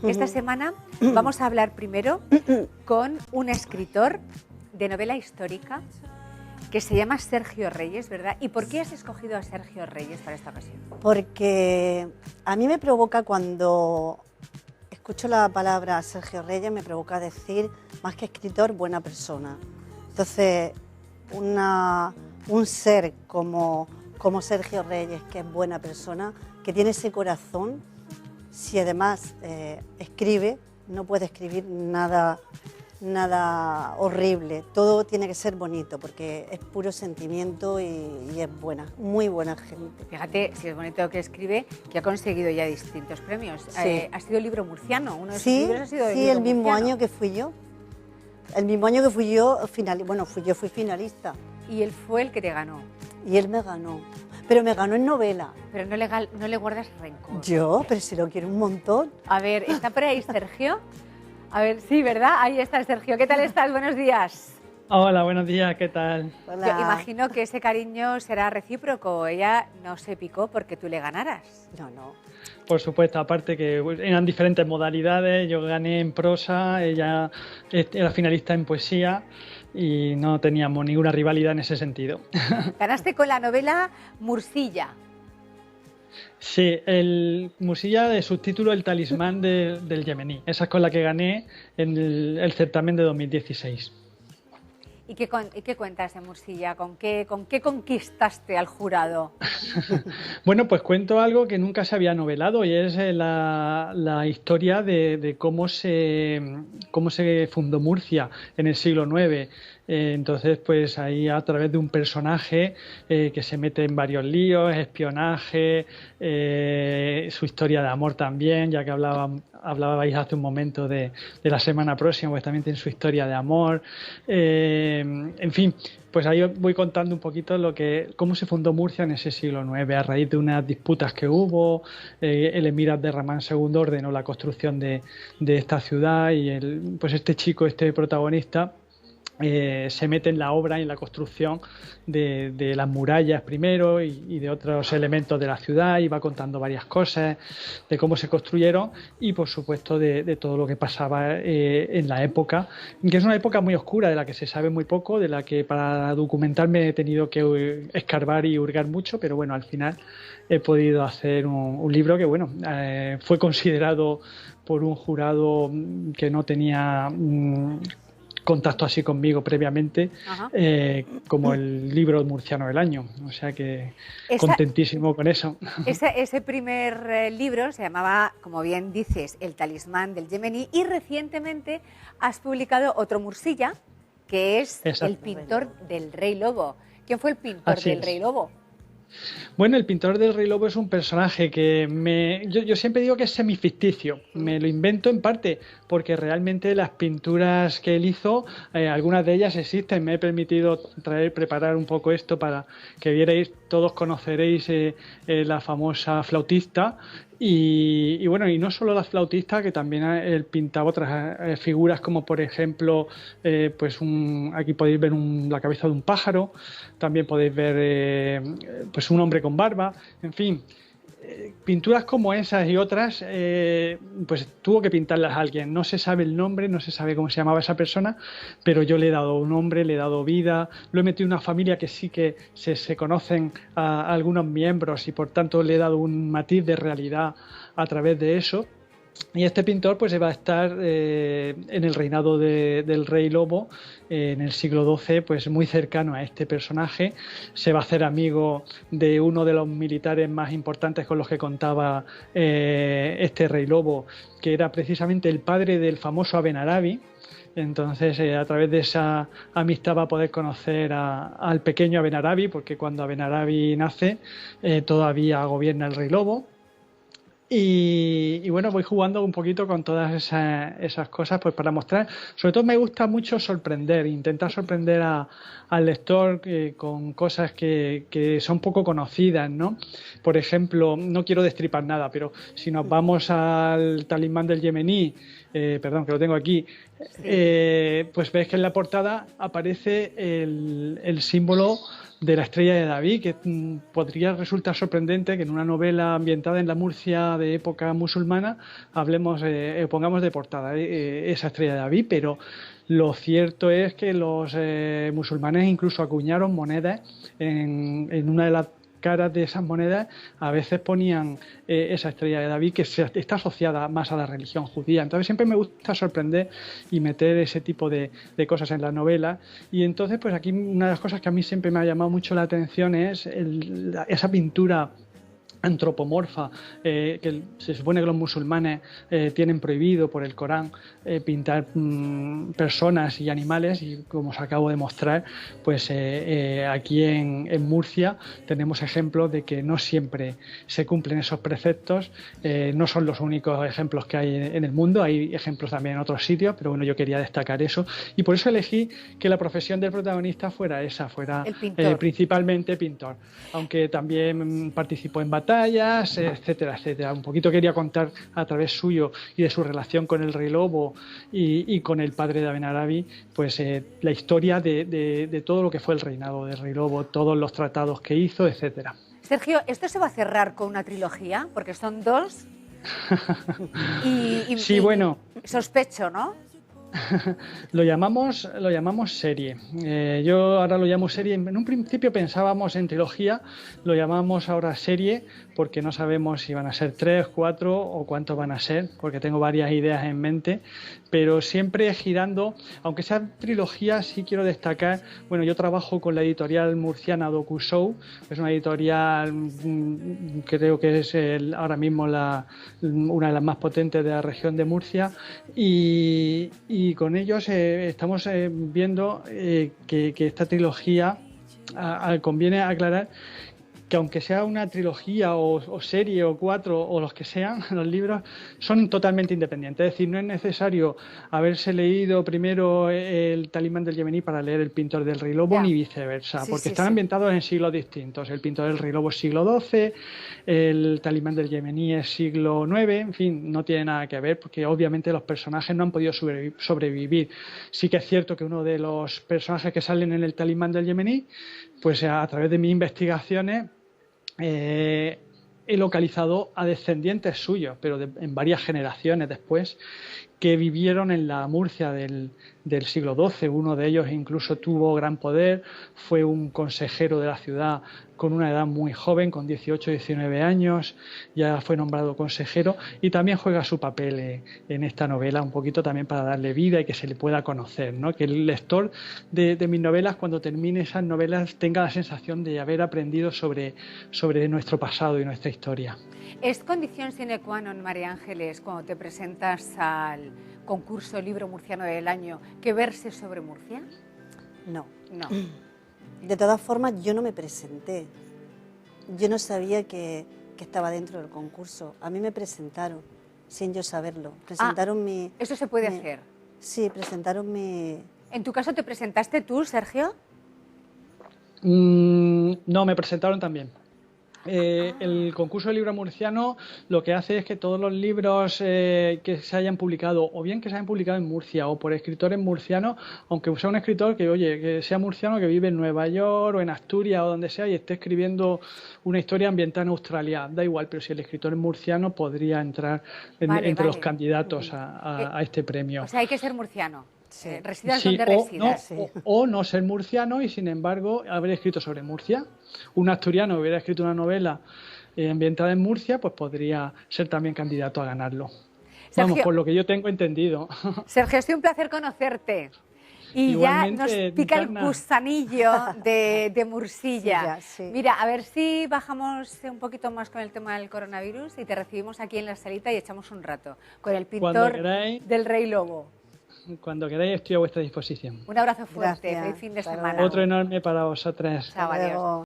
Esta semana vamos a hablar primero con un escritor de novela histórica que se llama Sergio Reyes, ¿verdad? ¿Y por qué has escogido a Sergio Reyes para esta ocasión? Porque a mí me provoca, cuando escucho la palabra Sergio Reyes, me provoca decir, más que escritor, buena persona. Entonces, un ser como Sergio Reyes, que es buena persona, que tiene ese corazón, si además escribe, no puede escribir nada horrible, todo tiene que ser bonito porque es puro sentimiento y es buena, muy buena gente. Fíjate, si es bonito que escribe, que ha conseguido ya distintos premios. Sí. Ha sido libro murciano, uno de sus Sí, libros ha sido sí, libro el mismo murciano. año que fui yo. El mismo año que fui yo, yo fui finalista. Y él fue el que te ganó. Y él me ganó, pero me ganó en novela. Pero no le guardas rencor. Yo, pero si lo quiero un montón. A ver, ¿está por ahí Sergio? A ver, sí, ¿verdad? Ahí está Sergio. ¿Qué tal estás? Buenos días. Hola, buenos días, ¿qué tal? Hola. Yo imagino que ese cariño será recíproco. Ella no se picó porque tú le ganaras. No. Por supuesto, aparte que eran diferentes modalidades, yo gané en prosa, ella era finalista en poesía y no teníamos ninguna rivalidad en ese sentido. Ganaste con la novela Mursilla. Sí, el Mursilla de subtítulo El talismán del yemení, esa es con la que gané en el certamen de 2016. ¿Y qué cuentas de Mursilla? ¿Con qué conquistaste al jurado? Bueno, pues cuento algo que nunca se había novelado y es la historia de cómo se fundó Murcia en el siglo IX. Entonces, pues ahí a través de un personaje que se mete en varios líos, espionaje, su historia de amor también, ya que hablabais hace un momento de la semana próxima, pues también tiene su historia de amor. En fin, pues ahí os voy contando un poquito cómo se fundó Murcia en ese siglo IX, a raíz de unas disputas que hubo. El emir Abderramán II ordenó la construcción de esta ciudad y pues este protagonista, se mete en la obra y en la construcción de las murallas primero y de otros elementos de la ciudad, y va contando varias cosas de cómo se construyeron y por supuesto de todo lo que pasaba en la época, que es una época muy oscura de la que se sabe muy poco, de la que para documentarme he tenido que escarbar y hurgar mucho, pero bueno, al final he podido hacer un libro que fue considerado por un jurado que no tenía contacto así conmigo previamente, como el libro murciano del año, o sea que contentísimo con eso. Ese primer libro se llamaba, como bien dices, El talismán del yemení, y recientemente has publicado otro Mursilla, que es El pintor del Rey Lobo. ¿Quién fue el pintor del Rey Lobo? Bueno, el pintor del Rey Lobo es un personaje que yo siempre digo que es semificticio. Me lo invento en parte porque realmente las pinturas que él hizo, algunas de ellas existen. Me he permitido preparar un poco esto para que vierais, todos conoceréis la famosa flautista. Y no solo la flautista, que también él pintaba otras figuras, como por ejemplo, aquí podéis ver la cabeza de un pájaro, también podéis ver pues un hombre con barba, en fin, pinturas como esas y otras, pues tuvo que pintarlas alguien. No se sabe el nombre, no se sabe cómo se llamaba esa persona, pero yo le he dado un nombre, le he dado vida, lo he metido en una familia que sí que se conocen a algunos miembros y por tanto le he dado un matiz de realidad a través de eso. Y este pintor pues va a estar en el reinado del Rey Lobo, en el siglo XII, pues muy cercano a este personaje. Se va a hacer amigo de uno de los militares más importantes con los que contaba este Rey Lobo, que era precisamente el padre del famoso Abenarabi. Entonces, a través de esa amistad va a poder conocer al pequeño Abenarabi, porque cuando Abenarabi nace todavía gobierna el Rey Lobo. Y voy jugando un poquito con todas esas cosas, pues para mostrar. Sobre todo me gusta mucho intentar sorprender al lector con cosas que son poco conocidas, ¿no? Por ejemplo, no quiero destripar nada, pero si nos vamos al talismán del yemení, perdón, que lo tengo aquí, pues ves que en la portada aparece el símbolo de la estrella de David, que podría resultar sorprendente que en una novela ambientada en la Murcia de época musulmana pongamos de portada esa estrella de David, pero lo cierto es que los musulmanes incluso acuñaron monedas en una de las caras de esas monedas a veces ponían esa estrella de David que está asociada más a la religión judía. Entonces siempre me gusta sorprender y meter ese tipo de cosas en la novela, y entonces pues aquí una de las cosas que a mí siempre me ha llamado mucho la atención es esa pintura antropomorfa que se supone que los musulmanes tienen prohibido por el Corán pintar personas y animales, y como os acabo de mostrar, pues aquí en Murcia tenemos ejemplos de que no siempre se cumplen esos preceptos. No son los únicos ejemplos que hay en el mundo, hay ejemplos también en otros sitios, pero bueno, yo quería destacar eso, y por eso elegí que la profesión del protagonista fuera principalmente pintor, aunque también participó en batallas, etcétera, etcétera. Un poquito quería contar a través suyo y de su relación con el Rey Lobo y con el padre de Abenarabi, pues la historia de todo lo que fue el reinado del Rey Lobo, todos los tratados que hizo, etcétera. Sergio, ¿esto se va a cerrar con una trilogía? Porque son 2. Sí, bueno. Sospecho, ¿no? Lo llamamos serie. Yo ahora lo llamo serie. En un principio pensábamos en trilogía, lo llamamos ahora serie porque no sabemos si van a ser 3, 4 o cuántos van a ser, porque tengo varias ideas en mente, pero siempre girando, aunque sea trilogía, sí quiero destacar, bueno, yo trabajo con la editorial murciana DocuShow, es una editorial, creo que es ahora mismo una de las más potentes de la región de Murcia, y con ellos estamos viendo que esta trilogía, conviene aclarar que aunque sea una trilogía o serie o 4 o los que sean, los libros son totalmente independientes. Es decir, no es necesario haberse leído primero el Talismán del Yemení para leer el Pintor del Rey Lobo, ni viceversa, porque están ambientados en siglos distintos. El Pintor del Rey Lobo es siglo XII, el Talismán del Yemení es siglo IX, en fin, no tiene nada que ver, porque obviamente los personajes no han podido sobrevivir. Sí que es cierto que uno de los personajes que salen en el Talismán del Yemení, pues a través de mis investigaciones he localizado a descendientes suyos, pero en varias generaciones después, que vivieron en la Murcia del siglo XII. Uno de ellos incluso tuvo gran poder, fue un consejero de la ciudad con una edad muy joven, con 18 o 19 años, ya fue nombrado consejero, y también juega su papel en esta novela, un poquito también para darle vida y que se le pueda conocer, ¿no? Que el lector de mis novelas, cuando termine esas novelas, tenga la sensación de haber aprendido sobre nuestro pasado y nuestra historia. ¿Es condición sine qua non, María Ángeles, cuando te presentas al concurso Libro Murciano del Año, que verse sobre Murcia? No. No. De todas formas, yo no me presenté. Yo no sabía que estaba dentro del concurso. A mí me presentaron, sin yo saberlo. Presentaron ¿eso se puede hacer? Sí, presentaron mi... ¿En tu caso te presentaste tú, Sergio? No, me presentaron también. El concurso de libro murciano lo que hace es que todos los libros que se hayan publicado, o bien que se hayan publicado en Murcia o por escritores murcianos, aunque sea un escritor que sea murciano, que vive en Nueva York o en Asturias o donde sea y esté escribiendo una historia ambientada en Australia, da igual, pero si el escritor es murciano podría entrar entre los candidatos a este premio. O sea, hay que ser murciano. Sí. Residas donde residas. O no ser murciano y sin embargo haber escrito sobre Murcia. Un asturiano que hubiera escrito una novela ambientada en Murcia, pues podría ser también candidato a ganarlo. Sergio, vamos, por lo que yo tengo entendido. Sergio, ha sido un placer conocerte. Y igualmente, ya nos pica el gusanillo de Mursilla. Sí. Mira, a ver si bajamos un poquito más con el tema del coronavirus y te recibimos aquí en la salita y echamos un rato con el pintor del Rey Lobo. Cuando queráis estoy a vuestra disposición. Un abrazo fuerte, feliz fin de semana. Otro enorme para vosotras. Chao, adiós.